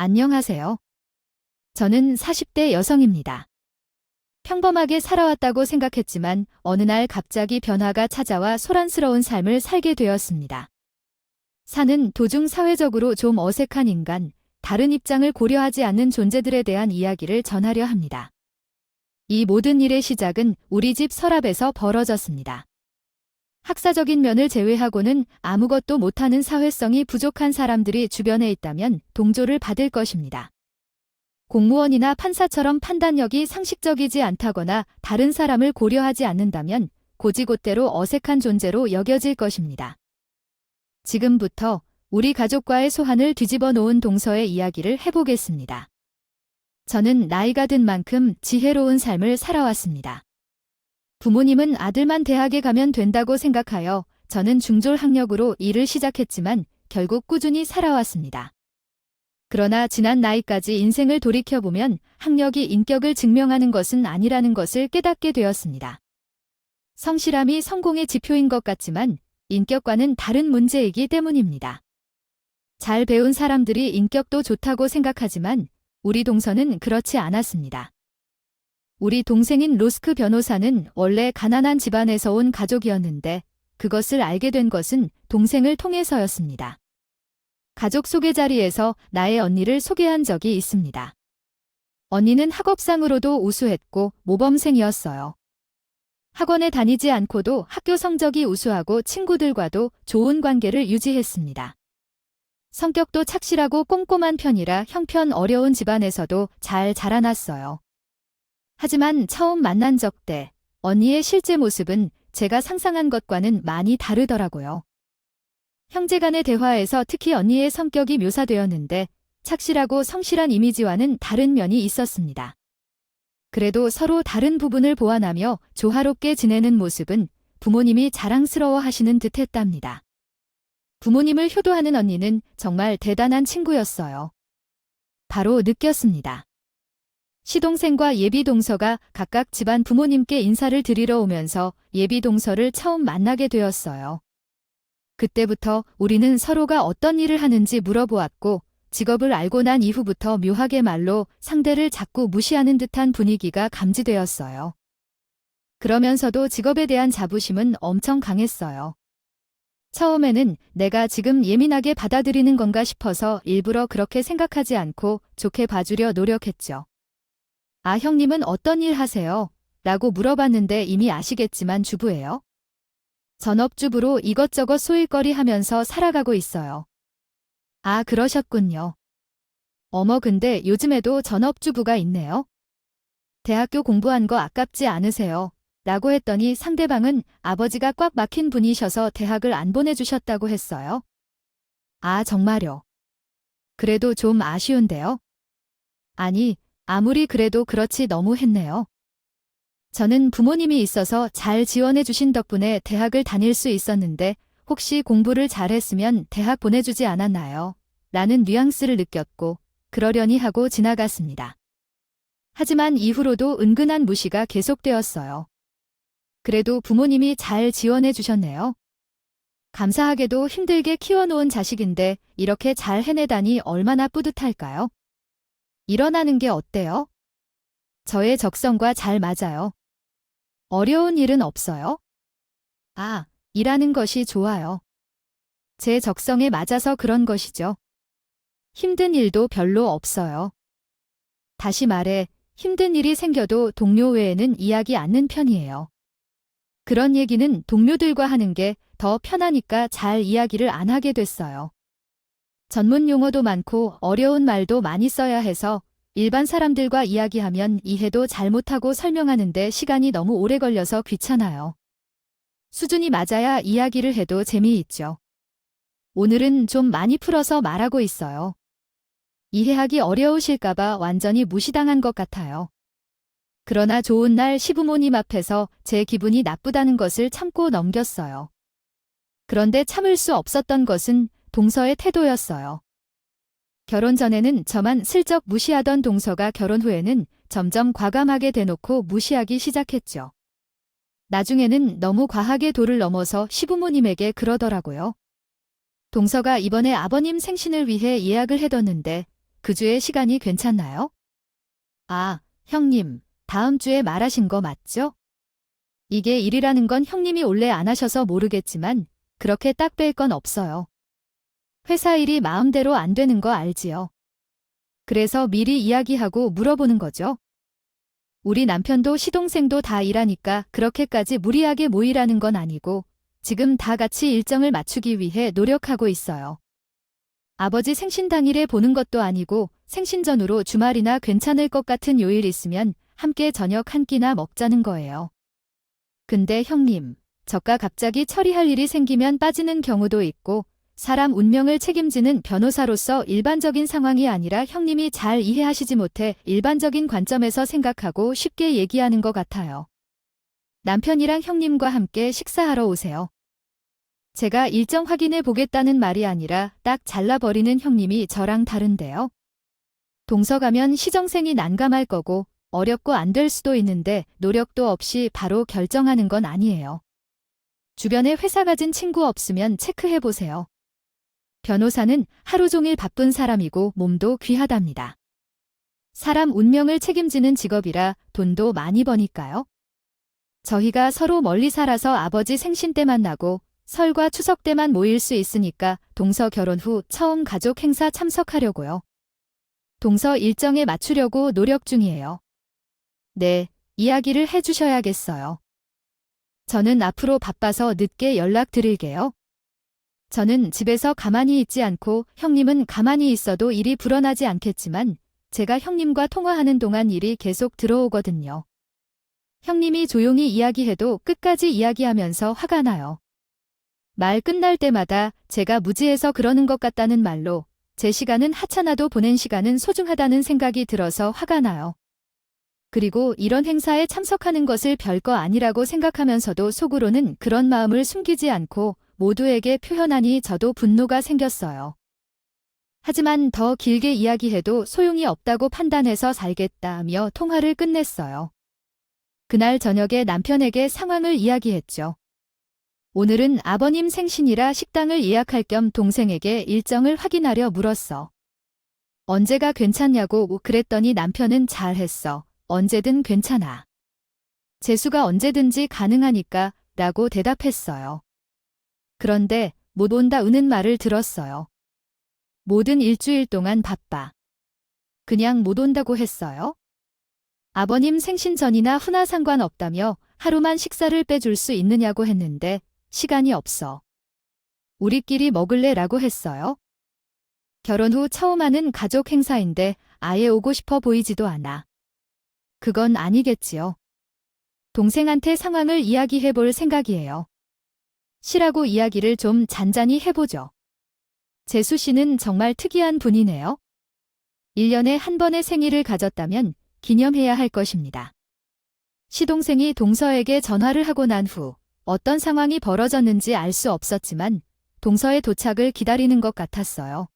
안녕하세요. 저는 40대 여성입니다. 평범하게 살아왔다고 생각했지만 어느 날 갑자기 변화가 찾아와 소란스러운 삶을 살게 되었습니다. 사는 도중 사회적으로 좀 어색한 인간, 다른 입장을 고려하지 않는 존재들에 대한 이야기를 전하려 합니다. 이 모든 일의 시작은 우리 집 서랍에서 벌어졌습니다. 학사적인 면을 제외하고는 아무것도 못하는 사회성이 부족한 사람들이 주변에 있다면 동조를 받을 것입니다. 공무원이나 판사처럼 판단력이 상식적이지 않다거나 다른 사람을 고려하지 않는다면 고지곳대로 어색한 존재로 여겨질 것입니다. 지금부터 우리 가족과의 소환을 뒤집어 놓은 동서의 이야기를 해보겠습니다. 저는 나이가 든 만큼 지혜로운 삶을 살아왔습니다. 부모님은 아들만 대학에 가면 된다고 생각하여 저는 중졸 학력으로 일을 시작했지만 결국 꾸준히 살아왔습니다. 그러나 지난 나이까지 인생을 돌이켜보면 학력이 인격을 증명하는 것은 아니라는 것을 깨닫게 되었습니다. 성실함이 성공의 지표인 것 같지만 인격과는 다른 문제이기 때문입니다. 잘 배운 사람들이 인격도 좋다고 생각하지만 우리 동서는 그렇지 않았습니다. 우리 동생인 로스크 변호사는 원래 가난한 집안에서 온 가족이었는데 그것을 알게 된 것은 동생을 통해서였습니다. 가족 소개 자리에서 나의 언니를 소개한 적이 있습니다. 언니는 학업상으로도 우수했고 모범생이었어요. 학원에 다니지 않고도 학교 성적이 우수하고 친구들과도 좋은 관계를 유지했습니다. 성격도 착실하고 꼼꼼한 편이라 형편 어려운 집안에서도 잘 자라났어요. 하지만 처음 만난 적 때 언니의 실제 모습은 제가 상상한 것과는 많이 다르더라고요. 형제간의 대화에서 특히 언니의 성격이 묘사되었는데 착실하고 성실한 이미지와는 다른 면이 있었습니다. 그래도 서로 다른 부분을 보완하며 조화롭게 지내는 모습은 부모님이 자랑스러워 하시는 듯했답니다. 부모님을 효도하는 언니는 정말 대단한 친구였어요. 바로 느꼈습니다. 시동생과 예비동서가 각각 집안 부모님께 인사를 드리러 오면서 예비동서를 처음 만나게 되었어요. 그때부터 우리는 서로가 어떤 일을 하는지 물어보았고 직업을 알고 난 이후부터 묘하게 말로 상대를 자꾸 무시하는 듯한 분위기가 감지되었어요. 그러면서도 직업에 대한 자부심은 엄청 강했어요. 처음에는 내가 지금 예민하게 받아들이는 건가 싶어서 일부러 그렇게 생각하지 않고 좋게 봐주려 노력했죠. 아, 형님은 어떤 일 하세요? 라고 물어봤는데 이미 아시겠지만 주부예요. 전업주부로 이것저것 소일거리 하면서 살아가고 있어요. 아, 그러셨군요. 어머, 근데 요즘에도 전업주부가 있네요. 대학교 공부한 거 아깝지 않으세요? 라고 했더니 상대방은 아버지가 꽉 막힌 분이셔서 대학을 안 보내주셨다고 했어요. 아, 정말요? 그래도 좀 아쉬운데요? 아니, 아무리 그래도 그렇지 너무 했네요. 저는 부모님이 있어서 잘 지원해 주신 덕분에 대학을 다닐 수 있었는데 혹시 공부를 잘했으면 대학 보내주지 않았나요? 라는 뉘앙스를 느꼈고 그러려니 하고 지나갔습니다. 하지만 이후로도 은근한 무시가 계속되었어요. 그래도 부모님이 잘 지원해 주셨네요. 감사하게도 힘들게 키워놓은 자식인데 이렇게 잘 해내다니 얼마나 뿌듯할까요? 일어나는 게 어때요? 저의 적성과 잘 맞아요. 어려운 일은 없어요? 아, 일하는 것이 좋아요. 제 적성에 맞아서 그런 것이죠. 힘든 일도 별로 없어요. 다시 말해, 힘든 일이 생겨도 동료 외에는 이야기 않는 편이에요. 그런 얘기는 동료들과 하는 게 더 편하니까 잘 이야기를 안 하게 됐어요. 전문 용어도 많고 어려운 말도 많이 써야 해서 일반 사람들과 이야기하면 이해도 잘못하고 설명하는데 시간이 너무 오래 걸려서 귀찮아요. 수준이 맞아야 이야기를 해도 재미있죠. 오늘은 좀 많이 풀어서 말하고 있어요. 이해하기 어려우실까봐 완전히 무시당한 것 같아요. 그러나 좋은 날 시부모님 앞에서 제 기분이 나쁘다는 것을 참고 넘겼어요. 그런데 참을 수 없었던 것은 동서의 태도였어요. 결혼 전에는 저만 슬쩍 무시하던 동서가 결혼 후에는 점점 과감하게 대놓고 무시하기 시작했죠. 나중에는 너무 과하게 도를 넘어서 시부모님에게 그러더라고요. 동서가 이번에 아버님 생신을 위해 예약을 해뒀는데 그 주에 시간이 괜찮나요? 아, 형님, 다음 주에 말하신 거 맞죠? 이게 일이라는 건 형님이 원래 안 하셔서 모르겠지만 그렇게 딱 뺄 건 없어요. 회사 일이 마음대로 안 되는 거 알지요? 그래서 미리 이야기하고 물어보는 거죠. 우리 남편도 시동생도 다 일하니까 그렇게까지 무리하게 모이라는 건 아니고 지금 다 같이 일정을 맞추기 위해 노력하고 있어요. 아버지 생신 당일에 보는 것도 아니고 생신 전후로 주말이나 괜찮을 것 같은 요일 있으면 함께 저녁 한 끼나 먹자는 거예요. 근데 형님, 저가 갑자기 처리할 일이 생기면 빠지는 경우도 있고 사람 운명을 책임지는 변호사로서 일반적인 상황이 아니라 형님이 잘 이해하시지 못해 일반적인 관점에서 생각하고 쉽게 얘기하는 것 같아요. 남편이랑 형님과 함께 식사하러 오세요. 제가 일정 확인해 보겠다는 말이 아니라 딱 잘라버리는 형님이 저랑 다른데요. 동서 가면 시정생이 난감할 거고 어렵고 안 될 수도 있는데 노력도 없이 바로 결정하는 건 아니에요. 주변에 회사 가진 친구 없으면 체크해 보세요. 변호사는 하루 종일 바쁜 사람이고 몸도 귀하답니다. 사람 운명을 책임지는 직업이라 돈도 많이 버니까요. 저희가 서로 멀리 살아서 아버지 생신 때 만나고 설과 추석 때만 모일 수 있으니까 동서 결혼 후 처음 가족 행사 참석하려고요. 동서 일정에 맞추려고 노력 중이에요. 네, 이야기를 해주셔야겠어요. 저는 앞으로 바빠서 늦게 연락드릴게요. 저는 집에서 가만히 있지 않고 형님은 가만히 있어도 일이 불어나지 않겠지만 제가 형님과 통화하는 동안 일이 계속 들어오거든요. 형님이 조용히 이야기해도 끝까지 이야기하면서 화가 나요. 말 끝날 때마다 제가 무지해서 그러는 것 같다는 말로 제 시간은 하찮아도 보낸 시간은 소중하다는 생각이 들어서 화가 나요. 그리고 이런 행사에 참석하는 것을 별거 아니라고 생각하면서도 속으로는 그런 마음을 숨기지 않고 모두에게 표현하니 저도 분노가 생겼어요. 하지만 더 길게 이야기해도 소용이 없다고 판단해서 살겠다며 통화를 끝냈어요. 그날 저녁에 남편에게 상황을 이야기했죠. 오늘은 아버님 생신이라 식당을 예약할 겸 동생에게 일정을 확인하려 물었어. 언제가 괜찮냐고 그랬더니 남편은 잘했어. 언제든 괜찮아. 재수가 언제든지 가능하니까 라고 대답했어요. 그런데 못 온다 으는 말을 들었어요. 모든 일주일 동안 바빠. 그냥 못 온다고 했어요? 아버님 생신 전이나 후나 상관없다며 하루만 식사를 빼줄 수 있느냐고 했는데 시간이 없어. 우리끼리 먹을래 라고 했어요. 결혼 후 처음 하는 가족 행사인데 아예 오고 싶어 보이지도 않아. 그건 아니겠지요. 동생한테 상황을 이야기해 볼 생각이에요. 시라고 이야기를 좀 잔잔히 해보죠. 재수 씨는 정말 특이한 분이네요. 1년에 한 번의 생일을 가졌다면 기념해야 할 것입니다. 시동생이 동서에게 전화를 하고 난 후 어떤 상황이 벌어졌는지 알 수 없었지만 동서의 도착을 기다리는 것 같았어요.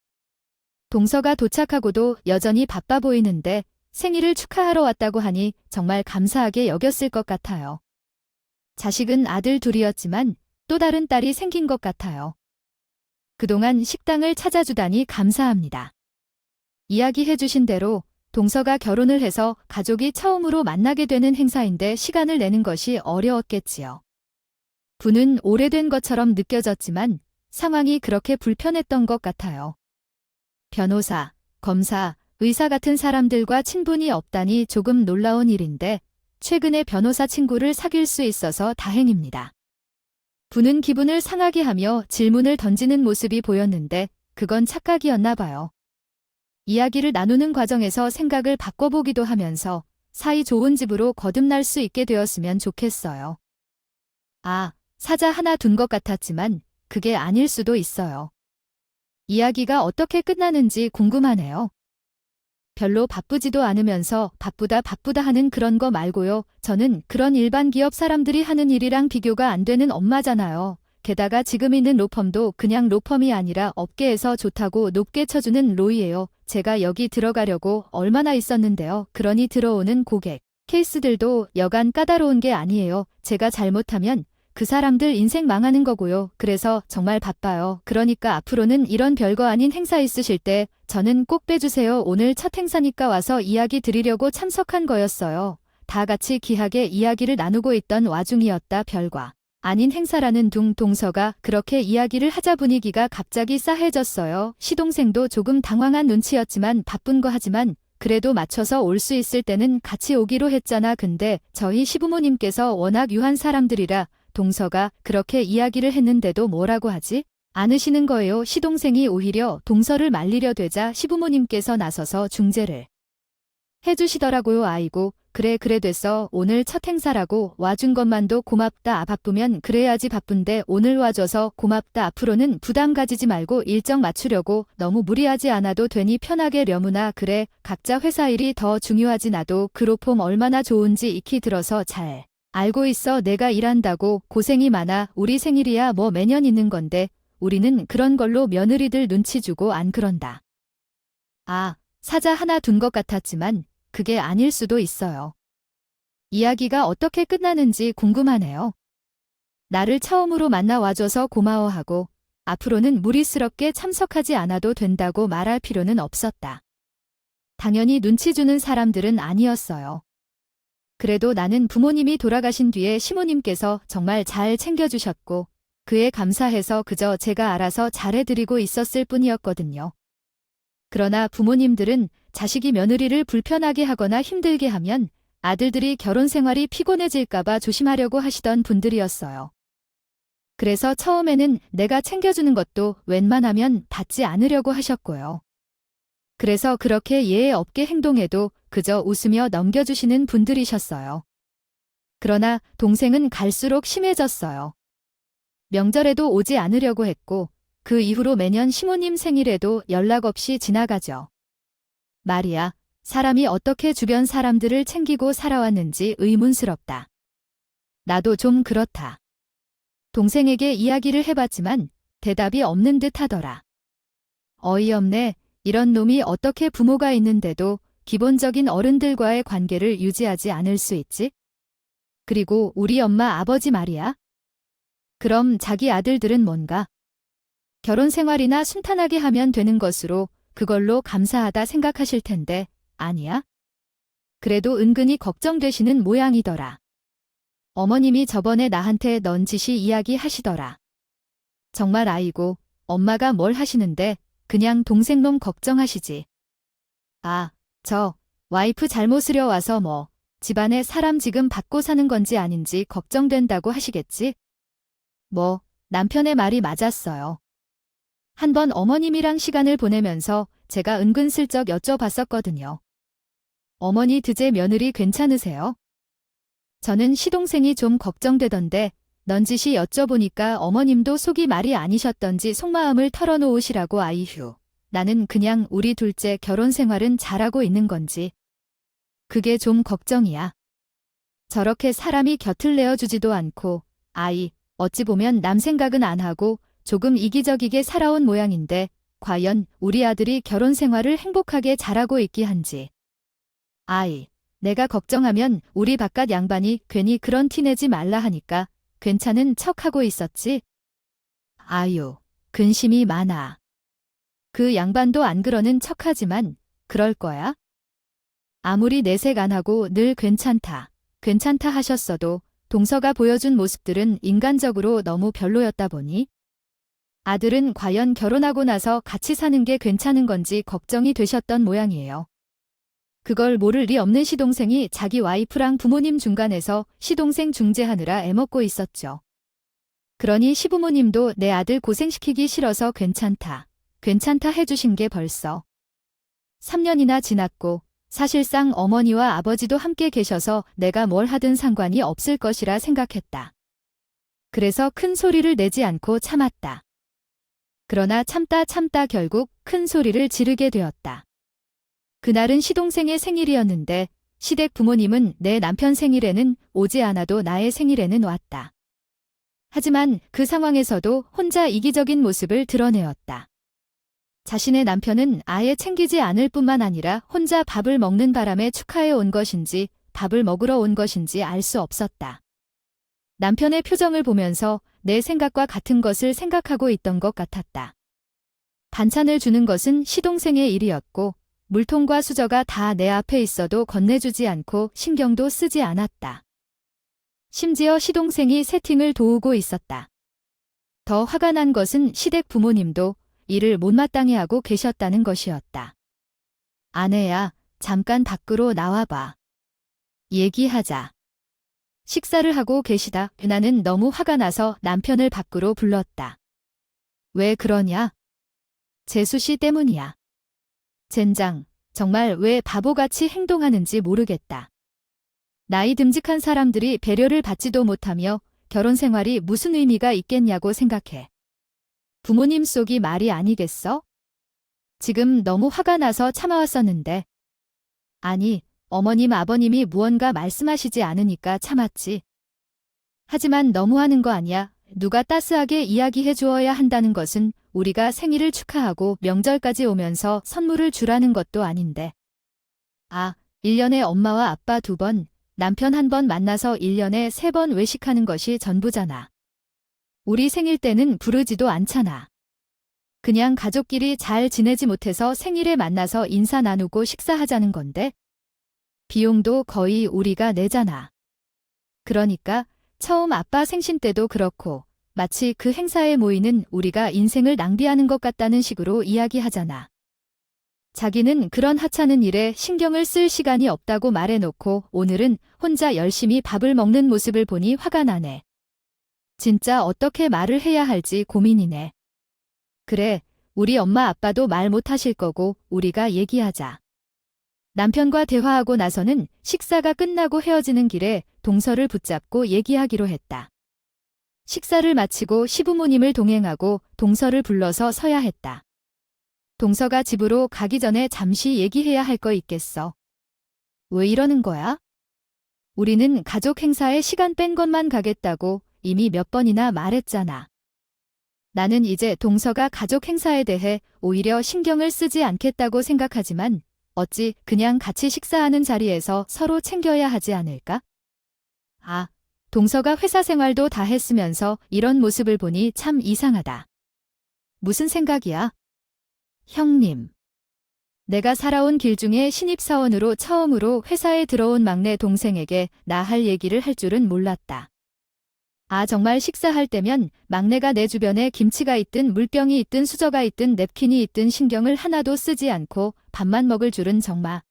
동서가 도착하고도 여전히 바빠 보이는데 생일을 축하하러 왔다고 하니 정말 감사하게 여겼을 것 같아요. 자식은 아들 둘이었지만 또 다른 딸이 생긴 것 같아요. 그동안 식당을 찾아주다니 감사합니다. 이야기해 주신 대로 동서가 결혼을 해서 가족이 처음으로 만나게 되는 행사인데 시간을 내는 것이 어려웠겠지요. 분은 오래된 것처럼 느껴졌지만 상황이 그렇게 불편했던 것 같아요. 변호사, 검사, 의사 같은 사람들과 친분이 없다니 조금 놀라운 일인데 최근에 변호사 친구를 사귈 수 있어서 다행입니다. 분은 기분을 상하게 하며 질문을 던지는 모습이 보였는데 그건 착각이었나 봐요. 이야기를 나누는 과정에서 생각을 바꿔보기도 하면서 사이 좋은 집으로 거듭날 수 있게 되었으면 좋겠어요. 아, 사자 하나 둔 것 같았지만 그게 아닐 수도 있어요. 이야기가 어떻게 끝나는지 궁금하네요. 별로 바쁘지도 않으면서 바쁘다 하는 그런 거 말고요. 저는 그런 일반 기업 사람들이 하는 일이랑 비교가 안 되는 엄마잖아요. 게다가 지금 있는 로펌도 그냥 로펌이 아니라 업계에서 좋다고 높게 쳐주는 로이예요. 제가 여기 들어가려고 얼마나 있었는데요. 그러니 들어오는 고객, 케이스들도 여간 까다로운 게 아니에요. 제가 잘못하면 그 사람들 인생 망하는 거고요. 그래서 정말 바빠요. 그러니까 앞으로는 이런 별거 아닌 행사 있으실 때 저는 꼭 빼주세요. 오늘 첫 행사니까 와서 이야기 드리려고 참석한 거였어요. 다 같이 귀하게 이야기를 나누고 있던 와중이었다. 별과 아닌 행사라는 동서가 그렇게 이야기를 하자 분위기가 갑자기 싸해졌어요. 시동생도 조금 당황한 눈치였지만 바쁜 거 하지만 그래도 맞춰서 올 수 있을 때는 같이 오기로 했잖아. 근데 저희 시부모님께서 워낙 유한 사람들이라 동서가 그렇게 이야기를 했는데도 뭐라고 하지 않으시는 거예요. 시동생이 오히려 동서를 말리려 되자 시부모님께서 나서서 중재를 해주시더라고요. 아이고 그래 됐어. 오늘 첫 행사라고 와준 것만도 고맙다. 바쁘면 그래야지. 바쁜데 오늘 와줘서 고맙다. 앞으로는 부담 가지지 말고 일정 맞추려고 너무 무리하지 않아도 되니 편하게 려무나. 그래 각자 회사 일이 더 중요하지. 나도 그로폼 얼마나 좋은지 익히 들어서 잘 알고 있어. 내가 일한다고 고생이 많아. 우리 생일이야 뭐 매년 있는 건데 우리는 그런 걸로 며느리들 눈치 주고 안 그런다. 아, 사자 하나 둔 것 같았지만 그게 아닐 수도 있어요. 이야기가 어떻게 끝나는지 궁금하네요. 나를 처음으로 만나 와줘서 고마워하고 앞으로는 무리스럽게 참석하지 않아도 된다고 말할 필요는 없었다. 당연히 눈치 주는 사람들은 아니었어요. 그래도 나는 부모님이 돌아가신 뒤에 시모님께서 정말 잘 챙겨주셨고 그에 감사해서 그저 제가 알아서 잘해드리고 있었을 뿐이었거든요. 그러나 부모님들은 자식이 며느리를 불편하게 하거나 힘들게 하면 아들들이 결혼 생활이 피곤해질까봐 조심하려고 하시던 분들이었어요. 그래서 처음에는 내가 챙겨주는 것도 웬만하면 받지 않으려고 하셨고요. 그래서 그렇게 예의 없게 행동해도 그저 웃으며 넘겨주시는 분들이셨어요. 그러나 동생은 갈수록 심해졌어요. 명절에도 오지 않으려고 했고 그 이후로 매년 시모님 생일에도 연락 없이 지나가죠. 말이야, 사람이 어떻게 주변 사람들을 챙기고 살아왔는지 의문스럽다. 나도 좀 그렇다. 동생에게 이야기를 해봤지만 대답이 없는 듯 하더라. 어이없네. 이런 놈이 어떻게 부모가 있는데도 기본적인 어른들과의 관계를 유지하지 않을 수 있지? 그리고 우리 엄마 아버지 말이야. 그럼 자기 아들들은 뭔가? 결혼 생활이나 순탄하게 하면 되는 것으로 그걸로 감사하다 생각하실 텐데 아니야? 그래도 은근히 걱정되시는 모양이더라. 어머님이 저번에 나한테 넌지시 이야기하시더라. 정말 아이고, 엄마가 뭘 하시는데 그냥 동생놈 걱정하시지. 아, 저 와이프 잘못으려 와서 뭐 집안에 사람 지금 받고 사는 건지 아닌지 걱정된다고 하시겠지? 뭐 남편의 말이 맞았어요. 한번 어머님이랑 시간을 보내면서 제가 은근슬쩍 여쭤봤었거든요. 어머니 드제 며느리 괜찮으세요? 저는 시동생이 좀 걱정되던데 넌지시 여쭤보니까 어머님도 속이 말이 아니셨던지 속마음을 털어놓으시라고. 아이휴. 나는 그냥 우리 둘째 결혼 생활은 잘하고 있는 건지. 그게 좀 걱정이야. 저렇게 사람이 곁을 내어주지도 않고 아이 어찌 보면 남 생각은 안 하고 조금 이기적이게 살아온 모양인데 과연 우리 아들이 결혼 생활을 행복하게 잘하고 있기 한지. 아이, 내가 걱정하면 우리 바깥 양반이 괜히 그런 티 내지 말라 하니까 괜찮은 척하고 있었지. 아유, 근심이 많아. 그 양반도 안 그러는 척하지만 그럴 거야? 아무리 내색 안 하고 늘 괜찮다 하셨어도 동서가 보여준 모습들은 인간적으로 너무 별로였다 보니 아들은 과연 결혼하고 나서 같이 사는 게 괜찮은 건지 걱정이 되셨던 모양이에요. 그걸 모를 리 없는 시동생이 자기 와이프랑 부모님 중간에서 시동생 중재하느라 애먹고 있었죠. 그러니 시부모님도 내 아들 고생시키기 싫어서 괜찮다 해주신 게 벌써 3년이나 지났고 사실상 어머니와 아버지도 함께 계셔서 내가 뭘 하든 상관이 없을 것이라 생각했다. 그래서 큰 소리를 내지 않고 참았다. 그러나 참다 결국 큰 소리를 지르게 되었다. 그날은 시동생의 생일이었는데 시댁 부모님은 내 남편 생일에는 오지 않아도 나의 생일에는 왔다. 하지만 그 상황에서도 혼자 이기적인 모습을 드러내었다. 자신의 남편은 아예 챙기지 않을 뿐만 아니라 혼자 밥을 먹는 바람에 축하해 온 것인지 밥을 먹으러 온 것인지 알 수 없었다. 남편의 표정을 보면서 내 생각과 같은 것을 생각하고 있던 것 같았다. 반찬을 주는 것은 시동생의 일이었고 물통과 수저가 다 내 앞에 있어도 건네주지 않고 신경도 쓰지 않았다. 심지어 시동생이 세팅을 도우고 있었다. 더 화가 난 것은 시댁 부모님도 일을 못마땅해 하고 계셨다는 것이었다. 아내야, 잠깐 밖으로 나와봐. 얘기하자. 식사를 하고 계시다 나는 너무 화가 나서 남편을 밖으로 불렀다. 왜 그러냐? 재수 씨 때문이야. 젠장, 정말 왜 바보같이 행동하는지 모르겠다. 나이 듬직한 사람들이 배려를 받지도 못하며 결혼 생활이 무슨 의미가 있겠냐고 생각해. 부모님 속이 말이 아니겠어? 지금 너무 화가 나서 참아왔었는데. 아니, 어머님 아버님이 무언가 말씀하시지 않으니까 참았지. 하지만 너무하는 거 아니야? 누가 따스하게 이야기해 주어야 한다는 것은 우리가 생일을 축하하고 명절까지 오면서 선물을 주라는 것도 아닌데. 1년에 엄마와 아빠 2번, 남편 1번 만나서 1년에 3번 외식하는 것이 전부잖아. 우리 생일 때는 부르지도 않잖아. 그냥 가족끼리 잘 지내지 못해서 생일에 만나서 인사 나누고 식사하자는 건데. 비용도 거의 우리가 내잖아. 그러니까 처음 아빠 생신 때도 그렇고 마치 그 행사에 모이는 우리가 인생을 낭비하는 것 같다는 식으로 이야기하잖아. 자기는 그런 하찮은 일에 신경을 쓸 시간이 없다고 말해놓고 오늘은 혼자 열심히 밥을 먹는 모습을 보니 화가 나네. 진짜 어떻게 말을 해야 할지 고민이네. 그래, 우리 엄마 아빠도 말 못하실 거고 우리가 얘기하자. 남편과 대화하고 나서는 식사가 끝나고 헤어지는 길에 동서를 붙잡고 얘기하기로 했다. 식사를 마치고 시부모님을 동행하고 동서를 불러서 서야 했다. 동서가 집으로 가기 전에 잠시 얘기해야 할 거 있겠어. 왜 이러는 거야? 우리는 가족 행사에 시간 뺀 것만 가겠다고 이미 몇 번이나 말했잖아. 나는 이제 동서가 가족 행사에 대해 오히려 신경을 쓰지 않겠다고 생각하지만 어찌 그냥 같이 식사하는 자리에서 서로 챙겨야 하지 않을까? 동서가 회사 생활도 다 했으면서 이런 모습을 보니 참 이상하다. 무슨 생각이야? 형님. 내가 살아온 길 중에 신입사원으로 처음으로 회사에 들어온 막내 동생에게 나 할 얘기를 할 줄은 몰랐다. 정말 식사할 때면 막내가 내 주변에 김치가 있든 물병이 있든 수저가 있든 냅킨이 있든 신경을 하나도 쓰지 않고 밥만 먹을 줄은 정말.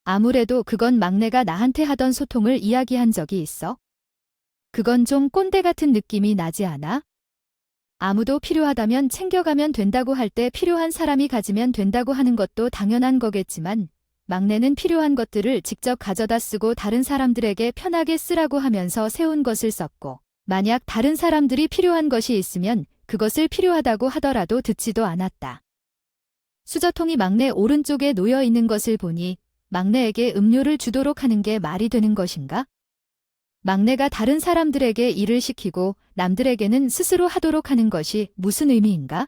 아무래도 그건 막내가 나한테 하던 소통을 이야기한 적이 있어? 그건 좀 꼰대 같은 느낌이 나지 않아? 아무도 필요하다면 챙겨가면 된다고 할 때 필요한 사람이 가지면 된다고 하는 것도 당연한 거겠지만 막내는 필요한 것들을 직접 가져다 쓰고 다른 사람들에게 편하게 쓰라고 하면서 세운 것을 썼고 만약 다른 사람들이 필요한 것이 있으면 그것을 필요하다고 하더라도 듣지도 않았다. 수저통이 막내 오른쪽에 놓여 있는 것을 보니 막내에게 음료를 주도록 하는 게 말이 되는 것인가? 막내가 다른 사람들에게 일을 시키고 남들에게는 스스로 하도록 하는 것이 무슨 의미인가?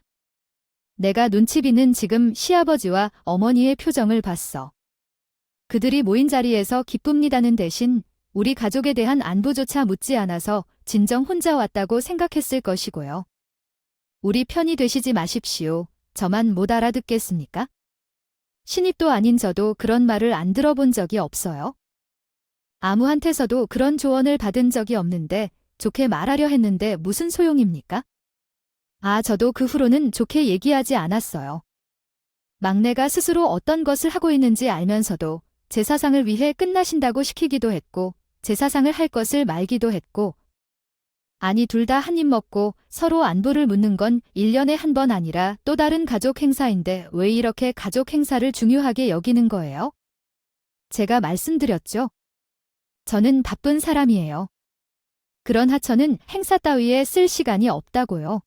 내가 눈치 비는 지금 시아버지와 어머니의 표정을 봤어. 그들이 모인 자리에서 기쁩니다는 대신 우리 가족에 대한 안부조차 묻지 않아서 진정 혼자 왔다고 생각했을 것이고요. 우리 편이 되시지 마십시오. 저만 못 알아듣겠습니까? 신입도 아닌 저도 그런 말을 안 들어본 적이 없어요. 아무한테서도 그런 조언을 받은 적이 없는데 좋게 말하려 했는데 무슨 소용입니까? 저도 그 후로는 좋게 얘기하지 않았어요. 막내가 스스로 어떤 것을 하고 있는지 알면서도 제사상을 위해 끝나신다고 시키기도 했고 제사상을 할 것을 말기도 했고 둘 다 한 입 먹고 서로 안부를 묻는 건 1년에 한 번 아니라 또 다른 가족 행사인데 왜 이렇게 가족 행사를 중요하게 여기는 거예요? 제가 말씀드렸죠. 저는 바쁜 사람이에요. 그런 하천은 행사 따위에 쓸 시간이 없다고요.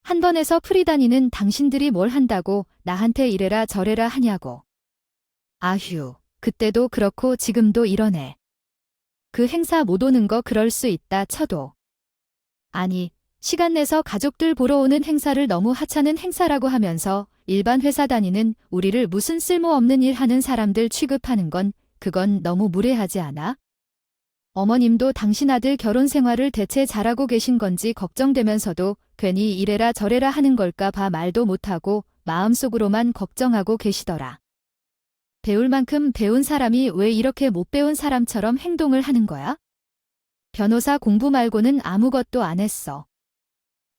한 번에서 풀이 다니는 당신들이 뭘 한다고 나한테 이래라 저래라 하냐고. 아휴, 그때도 그렇고 지금도 이러네. 그 행사 못 오는 거 그럴 수 있다 쳐도. 시간 내서 가족들 보러 오는 행사를 너무 하찮은 행사라고 하면서 일반 회사 다니는 우리를 무슨 쓸모없는 일 하는 사람들 취급하는 건 그건 너무 무례하지 않아? 어머님도 당신 아들 결혼 생활을 대체 잘하고 계신 건지 걱정되면서도 괜히 이래라 저래라 하는 걸까 봐 말도 못하고 마음속으로만 걱정하고 계시더라. 배울 만큼 배운 사람이 왜 이렇게 못 배운 사람처럼 행동을 하는 거야? 변호사 공부 말고는 아무것도 안 했어.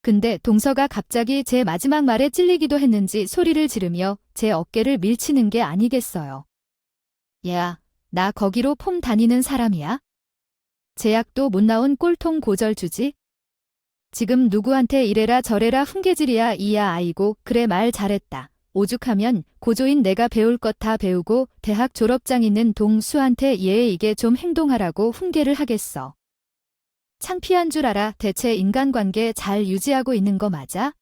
근데 동서가 갑자기 제 마지막 말에 찔리기도 했는지 소리를 지르며 제 어깨를 밀치는 게 아니겠어요. 야, 나 거기로 폼 다니는 사람이야? 제약도 못 나온 꼴통 고절주지? 지금 누구한테 이래라 저래라 훈계질이야 이야 아이고 그래 말 잘했다. 오죽하면 고조인 내가 배울 것 다 배우고 대학 졸업장 있는 동수한테 얘 이게 좀 행동하라고 훈계를 하겠어. 창피한 줄 알아. 대체 인간관계 잘 유지하고 있는 거 맞아?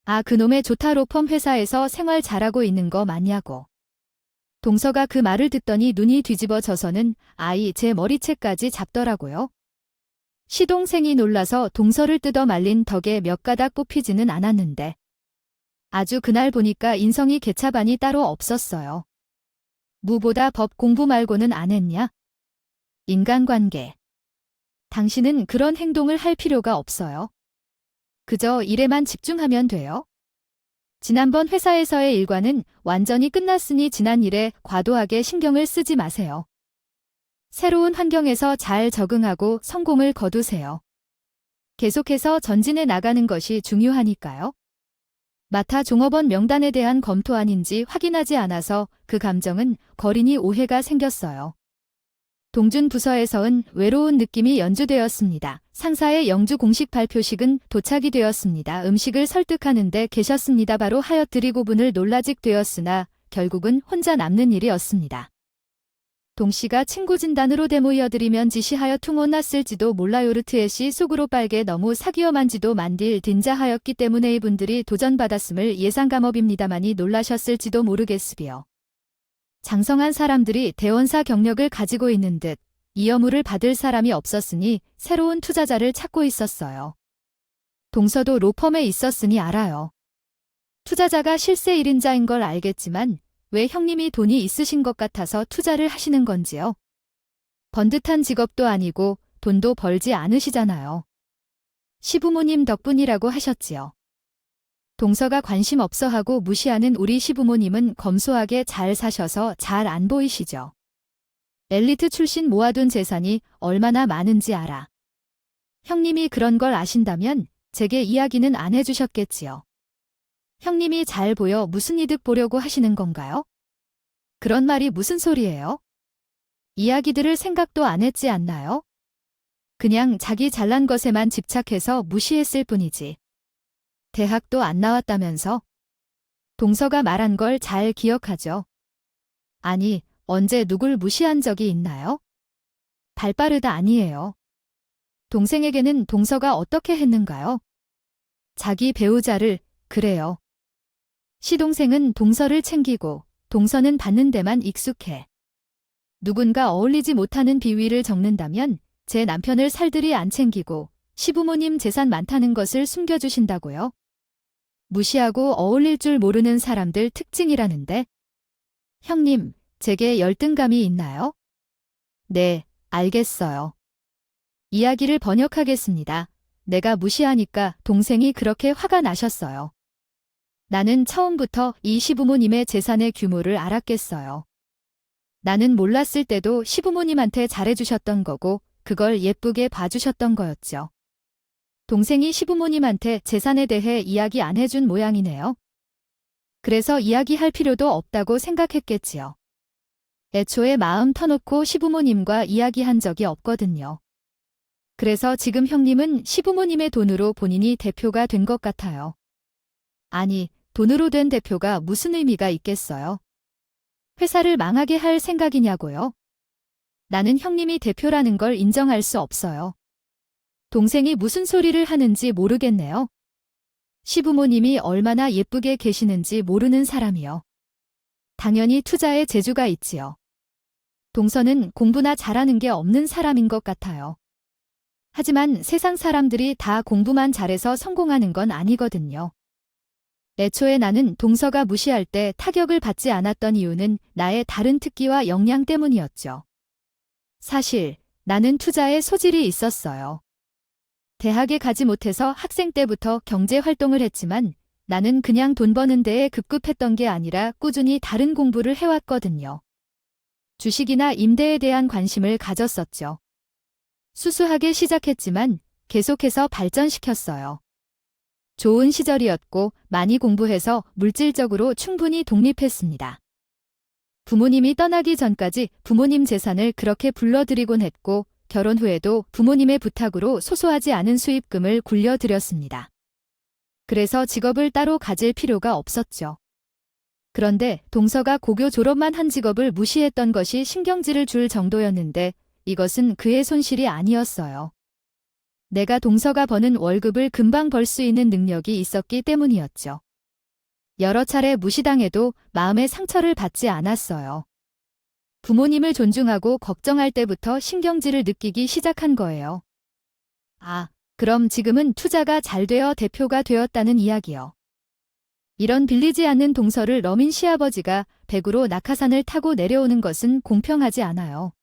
아 그놈의 좋다 로펌 회사에서 생활 잘하고 있는 거 맞냐고. 동서가 그 말을 듣더니 눈이 뒤집어져서는 아이 제 머리채까지 잡더라고요. 시동생이 놀라서 동서를 뜯어 말린 덕에 몇 가닥 뽑히지는 않았는데 아주 그날 보니까 인성이 개차반이 따로 없었어요. 무보다 법 공부 말고는 안 했냐? 인간관계. 당신은 그런 행동을 할 필요가 없어요. 그저 일에만 집중하면 돼요. 지난번 회사에서의 일과는 완전히 끝났으니 지난 일에 과도하게 신경을 쓰지 마세요. 새로운 환경에서 잘 적응하고 성공을 거두세요. 계속해서 전진해 나가는 것이 중요하니까요. 마타 종업원 명단에 대한 검토안인지 확인하지 않아서 그 감정은 거린이 오해가 생겼어요. 동준 부서에서는 외로운 느낌이 연주되었습니다. 상사의 영주 공식 발표식은 도착이 되었습니다. 음식을 설득하는 데 계셨습니다. 바로 하얏 드리고분을 놀라직 되었으나 결국은 혼자 남는 일이었습니다. 동씨가 친구 진단으로 데모이어드리면 지시하여 퉁혼났을지도 몰라요. 르트엣이 속으로 빨개 너무 사기엄한지도 만딜 딘자하였기 때문에 이분들이 도전받았음을 예상감업입니다마니 놀라셨을지도 모르겠으비요. 장성한 사람들이 대원사 경력을 가지고 있는 듯 이여물을 받을 사람이 없었으니 새로운 투자자를 찾고 있었어요. 동서도 로펌에 있었으니 알아요. 투자자가 실세 1인자인 걸 알겠지만 왜 형님이 돈이 있으신 것 같아서 투자를 하시는 건지요? 번듯한 직업도 아니고 돈도 벌지 않으시잖아요. 시부모님 덕분이라고 하셨지요. 동서가 관심 없어 하고 무시하는 우리 시부모님은 검소하게 잘 사셔서 잘 안 보이시죠. 엘리트 출신 모아둔 재산이 얼마나 많은지 알아. 형님이 그런 걸 아신다면 제게 이야기는 안 해주셨겠지요. 형님이 잘 보여 무슨 이득 보려고 하시는 건가요? 그런 말이 무슨 소리예요? 이야기 들을 생각도 안 했지 않나요? 그냥 자기 잘난 것에만 집착해서 무시했을 뿐이지. 대학도 안 나왔다면서? 동서가 말한 걸 잘 기억하죠. 아니, 언제 누굴 무시한 적이 있나요? 발빠르다 아니에요. 동생에게는 동서가 어떻게 했는가요? 자기 배우자를, 그래요. 시동생은 동서를 챙기고 동서는 받는 데만 익숙해. 누군가 어울리지 못하는 비위를 적는다면 제 남편을 살들이 안 챙기고 시부모님 재산 많다는 것을 숨겨주신다고요? 무시하고 어울릴 줄 모르는 사람들 특징이라는데. 형님, 제게 열등감이 있나요? 네, 알겠어요. 이야기를 번역하겠습니다. 내가 무시하니까 동생이 그렇게 화가 나셨어요. 나는 처음부터 이 시부모님의 재산의 규모를 알았겠어요. 나는 몰랐을 때도 시부모님한테 잘해주셨던 거고 그걸 예쁘게 봐주셨던 거였죠. 동생이 시부모님한테 재산에 대해 이야기 안 해준 모양이네요. 그래서 이야기할 필요도 없다고 생각했겠지요. 애초에 마음 터놓고 시부모님과 이야기한 적이 없거든요. 그래서 지금 형님은 시부모님의 돈으로 본인이 대표가 된 것 같아요. 아니, 돈으로 된 대표가 무슨 의미가 있겠어요? 회사를 망하게 할 생각이냐고요? 나는 형님이 대표라는 걸 인정할 수 없어요. 동생이 무슨 소리를 하는지 모르겠네요. 시부모님이 얼마나 예쁘게 계시는지 모르는 사람이요. 당연히 투자에 재주가 있지요. 동서는 공부나 잘하는 게 없는 사람인 것 같아요. 하지만 세상 사람들이 다 공부만 잘해서 성공하는 건 아니거든요. 애초에 나는 동서가 무시할 때 타격을 받지 않았던 이유는 나의 다른 특기와 역량 때문이었죠. 사실 나는 투자에 소질이 있었어요. 대학에 가지 못해서 학생 때부터 경제 활동을 했지만 나는 그냥 돈 버는 데에 급급했던 게 아니라 꾸준히 다른 공부를 해왔거든요. 주식이나 임대에 대한 관심을 가졌었죠. 수수하게 시작했지만 계속해서 발전시켰어요. 좋은 시절이었고 많이 공부해서 물질적으로 충분히 독립했습니다. 부모님이 떠나기 전까지 부모님 재산을 그렇게 불러들이곤 했고 결혼 후에도 부모님의 부탁으로 소소하지 않은 수입금을 굴려드렸습니다. 그래서 직업을 따로 가질 필요가 없었죠. 그런데 동서가 고교 졸업만 한 직업을 무시했던 것이 신경질을 줄 정도였는데 이것은 그의 손실이 아니었어요. 내가 동서가 버는 월급을 금방 벌 수 있는 능력이 있었기 때문이었죠. 여러 차례 무시당해도 마음의 상처를 받지 않았어요. 부모님을 존중하고 걱정할 때부터 신경질을 느끼기 시작한 거예요. 아, 그럼 지금은 투자가 잘 되어 대표가 되었다는 이야기요. 이런 빌리지 않는 동서를 러민 시아버지가 100으로 낙하산을 타고 내려오는 것은 공평하지 않아요.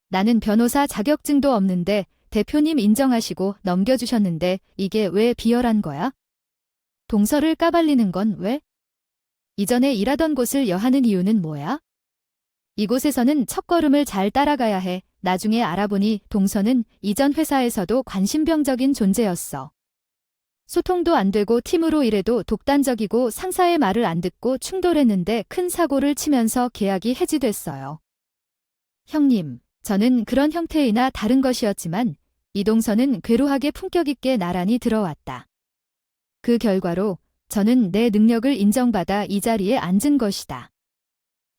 나는 변호사 자격증도 없는데 대표님 인정하시고 넘겨주셨는데 이게 왜 비열한 거야? 동서를 까발리는 건 왜? 이전에 일하던 곳을 여하는 이유는 뭐야? 이곳에서는 첫걸음을 잘 따라가야 해. 나중에 알아보니 동서는 이전 회사에서도 관심병적인 존재였어. 소통도 안 되고 팀으로 일해도 독단적이고 상사의 말을 안 듣고 충돌했는데 큰 사고를 치면서 계약이 해지됐어요. 형님, 저는 그런 형태이나 다른 것이었지만 이동서는 괴로하게 품격 있게 나란히 들어왔다. 그 결과로 저는 내 능력을 인정받아 이 자리에 앉은 것이다.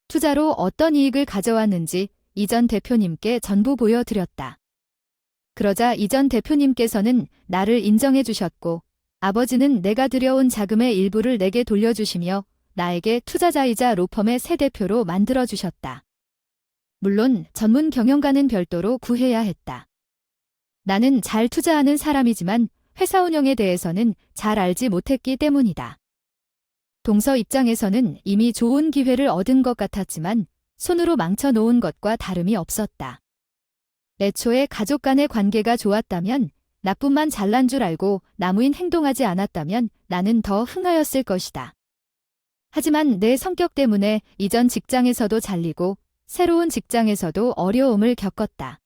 투자로 어떤 이익을 가져왔는지 이전 대표님께 전부 보여드렸다. 그러자 이전 대표님께서는 나를 인정해 주셨고 아버지는 내가 들여온 자금의 일부를 내게 돌려주시며 나에게 투자자이자 로펌의 새 대표로 만들어주셨다. 물론 전문 경영가는 별도로 구해야 했다. 나는 잘 투자하는 사람이지만 회사 운영에 대해서는 잘 알지 못했기 때문이다. 동서 입장에서는 이미 좋은 기회를 얻은 것 같았지만 손으로 망쳐놓은 것과 다름이 없었다. 애초에 가족 간의 관계가 좋았다면 나뿐만 잘난 줄 알고 나무인 행동하지 않았다면 나는 더 흥하였을 것이다. 하지만 내 성격 때문에 이전 직장에서도 잘리고 새로운 직장에서도 어려움을 겪었다.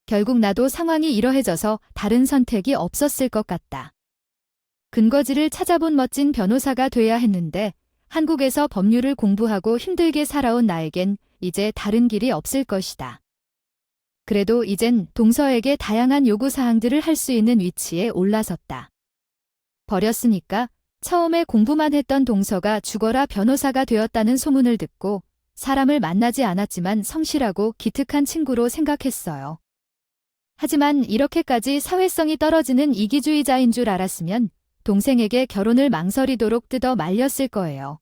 결국 나도 상황이 이러해져서 다른 선택이 없었을 것 같다. 근거지를 찾아본 멋진 변호사가 돼야 했는데 한국에서 법률을 공부하고 힘들게 살아온 나에겐 이제 다른 길이 없을 것이다. 그래도 이젠 동서에게 다양한 요구사항들을 할 수 있는 위치에 올라섰다. 버렸으니까 처음에 공부만 했던 동서가 죽어라 변호사가 되었다는 소문을 듣고 사람을 만나지 않았지만 성실하고 기특한 친구로 생각했어요. 하지만 이렇게까지 사회성이 떨어지는 이기주의자인 줄 알았으면 동생에게 결혼을 망설이도록 뜯어 말렸을 거예요.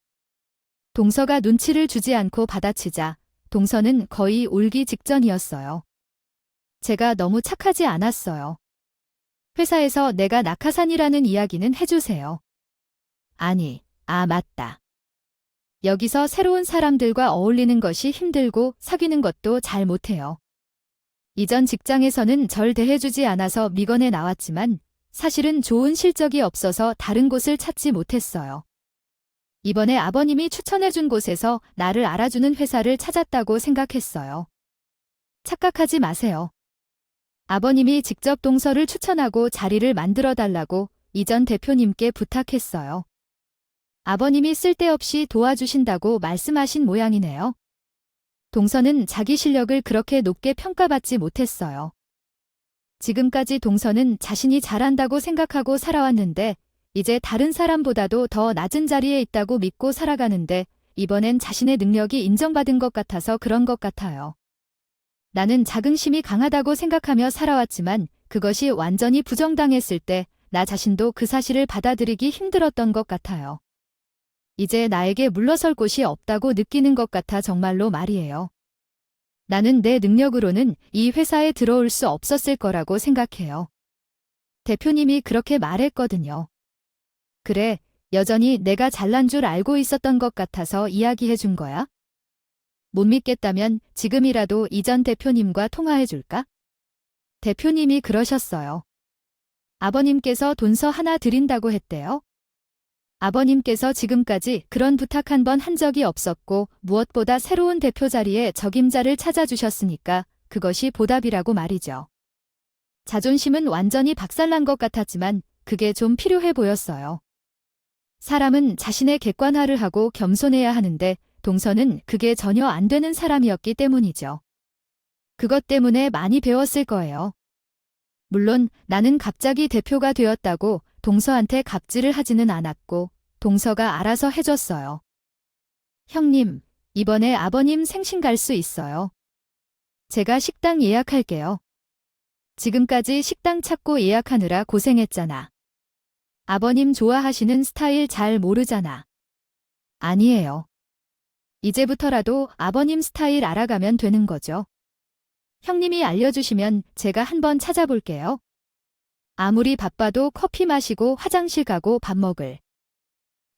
동서가 눈치를 주지 않고 받아치자 동서는 거의 울기 직전이었어요. 제가 너무 착하지 않았어요. 회사에서 내가 낙하산이라는 이야기는 해주세요. 아니, 맞다. 여기서 새로운 사람들과 어울리는 것이 힘들고 사귀는 것도 잘 못해요. 이전 직장에서는 절 대해주지 않아서 미건에 나왔지만 사실은 좋은 실적이 없어서 다른 곳을 찾지 못했어요. 이번에 아버님이 추천해준 곳에서 나를 알아주는 회사를 찾았다고 생각했어요. 착각하지 마세요. 아버님이 직접 동서를 추천하고 자리를 만들어달라고 이전 대표님께 부탁했어요. 아버님이 쓸데없이 도와주신다고 말씀하신 모양이네요. 동서는 자기 실력을 그렇게 높게 평가받지 못했어요. 지금까지 동서는 자신이 잘한다고 생각하고 살아왔는데 이제 다른 사람보다도 더 낮은 자리에 있다고 믿고 살아가는데 이번엔 자신의 능력이 인정받은 것 같아서 그런 것 같아요. 나는 자긍심이 강하다고 생각하며 살아왔지만 그것이 완전히 부정당했을 때 나 자신도 그 사실을 받아들이기 힘들었던 것 같아요. 이제 나에게 물러설 곳이 없다고 느끼는 것 같아 정말로 말이에요. 나는 내 능력으로는 이 회사에 들어올 수 없었을 거라고 생각해요. 대표님이 그렇게 말했거든요. 그래, 여전히 내가 잘난 줄 알고 있었던 것 같아서 이야기해 준 거야? 못 믿겠다면 지금이라도 이전 대표님과 통화해줄까? 대표님이 그러셨어요. 아버님께서 돈서 하나 드린다고 했대요. 아버님께서 지금까지 그런 부탁 한 번 한 적이 없었고 무엇보다 새로운 대표 자리에 적임자를 찾아주셨으니까 그것이 보답이라고 말이죠. 자존심은 완전히 박살난 것 같았지만 그게 좀 필요해 보였어요. 사람은 자신의 객관화를 하고 겸손해야 하는데 동서는 그게 전혀 안 되는 사람이었기 때문이죠. 그것 때문에 많이 배웠을 거예요. 물론 나는 갑자기 대표가 되었다고 동서한테 갑질을 하지는 않았고 동서가 알아서 해줬어요. 형님, 이번에 아버님 생신 갈 수 있어요. 제가 식당 예약할게요. 지금까지 식당 찾고 예약하느라 고생했잖아. 아버님 좋아하시는 스타일 잘 모르잖아. 아니에요. 이제부터라도 아버님 스타일 알아가면 되는 거죠. 형님이 알려주시면 제가 한번 찾아볼게요. 아무리 바빠도 커피 마시고 화장실 가고 밥 먹을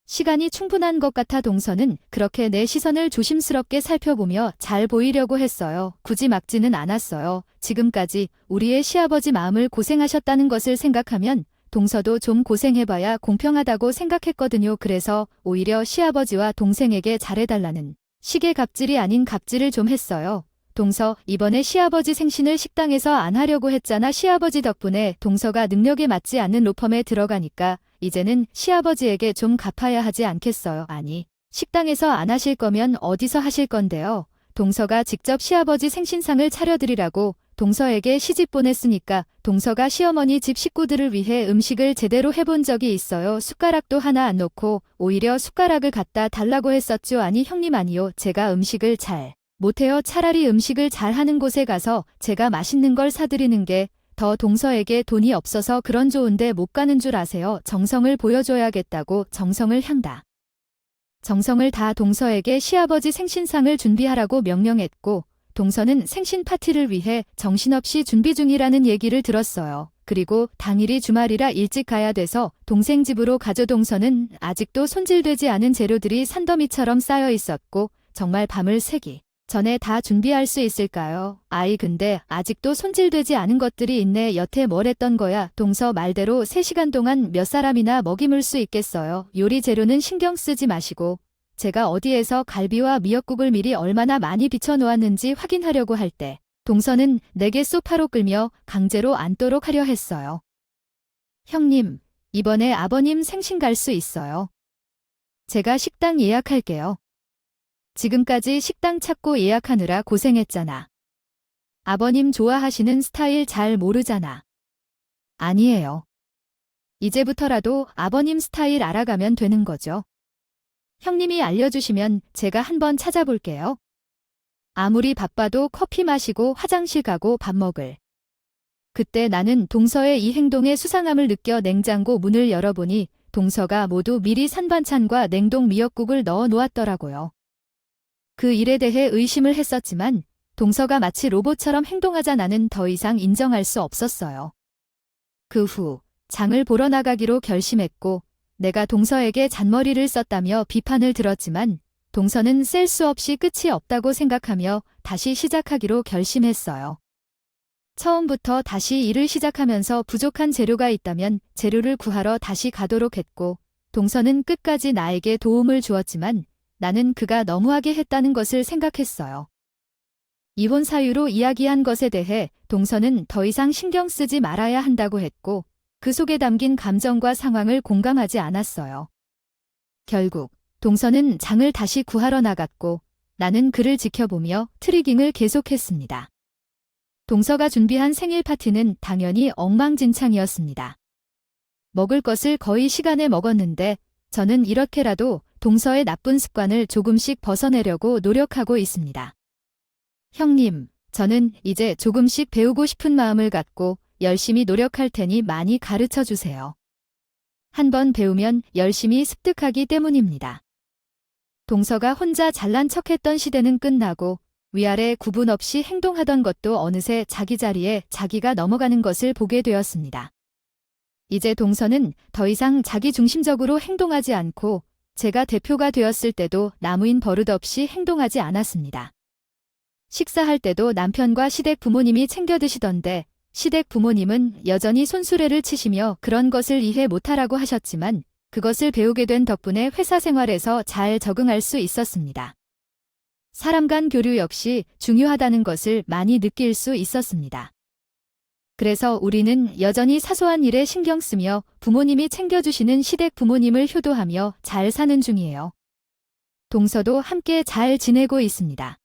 시간이 충분한 것 같아 동서는 그렇게 내 시선을 조심스럽게 살펴보며 잘 보이려고 했어요. 굳이 막지는 않았어요. 지금까지 우리의 시아버지 마음을 고생하셨다는 것을 생각하면 동서도 좀 고생해봐야 공평하다고 생각했거든요. 그래서 오히려 시아버지와 동생에게 잘해달라는 식의 갑질이 아닌 갑질을 좀 했어요. 동서, 이번에 시아버지 생신을 식당에서 안 하려고 했잖아. 시아버지 덕분에 동서가 능력에 맞지 않는 로펌에 들어가니까 이제는 시아버지에게 좀 갚아야 하지 않겠어요. 아니, 식당에서 안 하실 거면 어디서 하실 건데요. 동서가 직접 시아버지 생신상을 차려드리라고 동서에게 시집 보냈으니까 동서가 시어머니 집 식구들을 위해 음식을 제대로 해본 적이 있어요. 숟가락도 하나 안 놓고 오히려 숟가락을 갖다 달라고 했었죠. 아니 형님 아니요. 제가 음식을 잘 못해요. 차라리 음식을 잘하는 곳에 가서 제가 맛있는 걸 사드리는 게 더 동서에게 돈이 없어서 그런 좋은데 못 가는 줄 아세요. 정성을 보여줘야겠다고 정성을 향다. 정성을 다 동서에게 시아버지 생신상을 준비하라고 명령했고 동서는 생신 파티를 위해 정신없이 준비 중이라는 얘기를 들었어요. 그리고 당일이 주말이라 일찍 가야 돼서 동생 집으로 가죠. 동서는 아직도 손질되지 않은 재료들이 산더미처럼 쌓여 있었고 정말 밤을 새기 전에 다 준비할 수 있을까요? 아이 근데 아직도 손질되지 않은 것들이 있네. 여태 뭘 했던 거야? 동서 말대로 3시간 동안 몇 사람이나 먹이물 수 있겠어요. 요리 재료는 신경 쓰지 마시고 제가 어디에서 갈비와 미역국을 미리 얼마나 많이 비춰 놓았는지 확인하려고 할 때 동서는 내게 소파로 끌며 강제로 앉도록 하려 했어요. 형님, 이번에 아버님 생신 갈 수 있어요. 제가 식당 예약할게요. 지금까지 식당 찾고 예약하느라 고생했잖아. 아버님 좋아하시는 스타일 잘 모르잖아. 아니에요. 이제부터라도 아버님 스타일 알아가면 되는 거죠. 형님이 알려주시면 제가 한번 찾아볼게요. 아무리 바빠도 커피 마시고 화장실 가고 밥 먹을. 그때 나는 동서의 이 행동에 수상함을 느껴 냉장고 문을 열어보니 동서가 모두 미리 산 반찬과 냉동 미역국을 넣어 놓았더라고요. 그 일에 대해 의심을 했었지만 동서가 마치 로봇처럼 행동하자 나는 더 이상 인정할 수 없었어요. 그 후 장을 보러 나가기로 결심했고 내가 동서에게 잔머리를 썼다며 비판을 들었지만 동서는 셀 수 없이 끝이 없다고 생각하며 다시 시작하기로 결심했어요. 처음부터 다시 일을 시작하면서 부족한 재료가 있다면 재료를 구하러 다시 가도록 했고 동서는 끝까지 나에게 도움을 주었지만 나는 그가 너무하게 했다는 것을 생각했어요. 이혼 사유로 이야기한 것에 대해 동서는 더 이상 신경 쓰지 말아야 한다고 했고 그 속에 담긴 감정과 상황을 공감하지 않았어요. 결국 동서는 장을 다시 구하러 나갔고 나는 그를 지켜보며 트리깅을 계속했습니다. 동서가 준비한 생일 파티는 당연히 엉망진창이었습니다. 먹을 것을 거의 시간에 먹었는데 저는 이렇게라도 동서의 나쁜 습관을 조금씩 벗어내려고 노력하고 있습니다. 형님, 저는 이제 조금씩 배우고 싶은 마음을 갖고 열심히 노력할 테니 많이 가르쳐 주세요. 한번 배우면 열심히 습득하기 때문입니다. 동서가 혼자 잘난 척했던 시대는 끝나고 위아래 구분 없이 행동하던 것도 어느새 자기 자리에 자기가 넘어가는 것을 보게 되었습니다. 이제 동서는 더 이상 자기 중심적으로 행동하지 않고 제가 대표가 되었을 때도 나무인 버릇 없이 행동하지 않았습니다. 식사할 때도 남편과 시댁 부모님이 챙겨 드시던데 시댁 부모님은 여전히 손수레를 치시며 그런 것을 이해 못하라고 하셨지만 그것을 배우게 된 덕분에 회사 생활에서 잘 적응할 수 있었습니다. 사람 간 교류 역시 중요하다는 것을 많이 느낄 수 있었습니다. 그래서 우리는 여전히 사소한 일에 신경 쓰며 부모님이 챙겨주시는 시댁 부모님을 효도하며 잘 사는 중이에요. 동서도 함께 잘 지내고 있습니다.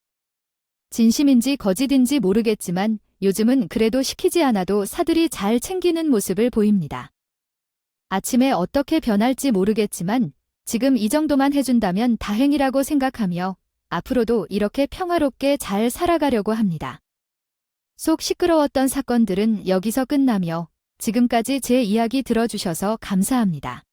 진심인지 거짓인지 모르겠지만 요즘은 그래도 시키지 않아도 사들이 잘 챙기는 모습을 보입니다. 아침에 어떻게 변할지 모르겠지만 지금 이 정도만 해준다면 다행이라고 생각하며 앞으로도 이렇게 평화롭게 잘 살아가려고 합니다. 속 시끄러웠던 사건들은 여기서 끝나며 지금까지 제 이야기 들어주셔서 감사합니다.